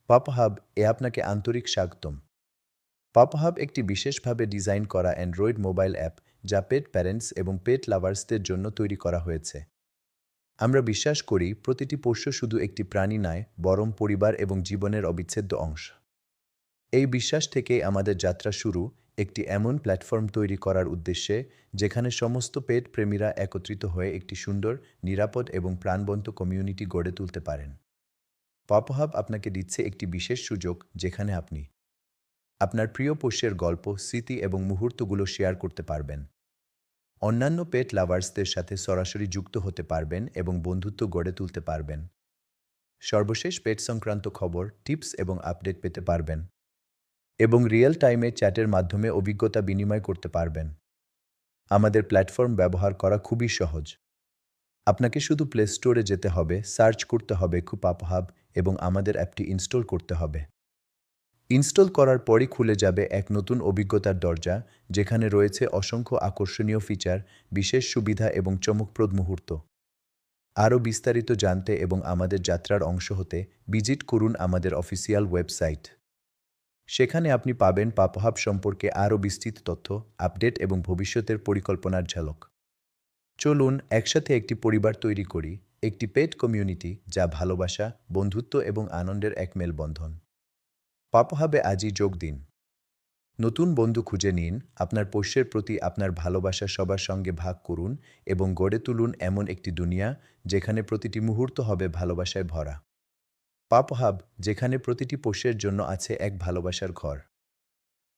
পাপহাব আপনাকে আন্তরিক স্বাগতম। পাপহাব একটি বিশেষভাবে ডিজাইন করা অ্যান্ড্রয়েড মোবাইল অ্যাপ যা পেট প্যারেন্টস এবং পেট লাভার্সদের জন্য তৈরি করা হয়েছে। আমরা বিশ্বাস করি প্রতিটি পোষ্য শুধু একটি প্রাণী নয়, বরং পরিবার এবং জীবনের অবিচ্ছেদ্য অংশ। এই বিশ্বাস থেকেই আমাদের যাত্রা শুরু, একটি এমন প্ল্যাটফর্ম তৈরি করার উদ্দেশ্যে যেখানে সমস্ত পেট প্রেমীরা একত্রিত হয়ে একটি সুন্দর, নিরাপদ এবং প্রাণবন্ত কমিউনিটি গড়ে তুলতে পারেন। পাপহাব আপনাকে দিচ্ছে একটি বিশেষ সুযোগ যেখানে আপনি আপনার প্রিয় পোষ্যের গল্প, স্মৃতি এবং মুহূর্তগুলো শেয়ার করতে পারবেন। অন্যান্য পেট লাভার্সদের সাথে সরাসরি যুক্ত হতে পারবেন এবং বন্ধুত্ব গড়ে তুলতে পারবেন। সর্বশেষ পেট সংক্রান্ত খবর, টিপস এবং আপডেট পেতে পারবেন এবং রিয়েল টাইমে চ্যাটের মাধ্যমে অভিজ্ঞতা বিনিময় করতে পারবেন। আমাদের প্ল্যাটফর্ম ব্যবহার করা খুবই সহজ। আপনাকে শুধু প্লে স্টোরে যেতে হবে, সার্চ করতে হবে পাপহাব এবং আমাদের অ্যাপটি ইনস্টল করতে হবে। ইনস্টল করার পরই খুলে যাবে এক নতুন অভিজ্ঞতার দরজা, যেখানে রয়েছে অসংখ্য আকর্ষণীয় ফিচার, বিশেষ সুবিধা এবং চমকপ্রদ মুহূর্ত। আরও বিস্তারিত জানতে এবং আমাদের যাত্রার অংশ হতে ভিজিট করুন আমাদের অফিসিয়াল ওয়েবসাইট। সেখানে আপনি পাবেন পাপহাব সম্পর্কে আরও বিস্তৃত তথ্য, আপডেট এবং ভবিষ্যতের পরিকল্পনার ঝলক। চলুন একসাথে একটি পরিবার তৈরি করি, একটি পেট কমিউনিটি যা ভালোবাসা, বন্ধুত্ব এবং আনন্দের এক মেলবন্ধন। পাপহাবে আজই যোগ দিন। নতুন বন্ধু খুঁজে নিন, আপনার পোষ্যের প্রতি আপনার ভালোবাসা সবার সঙ্গে ভাগ করুন এবং গড়ে তুলুন এমন একটি দুনিয়া যেখানে প্রতিটি মুহূর্ত হবে ভালোবাসায় ভরা। পাপহাব, যেখানে প্রতিটি পোষ্যের জন্য আছে এক ভালোবাসার ঘর।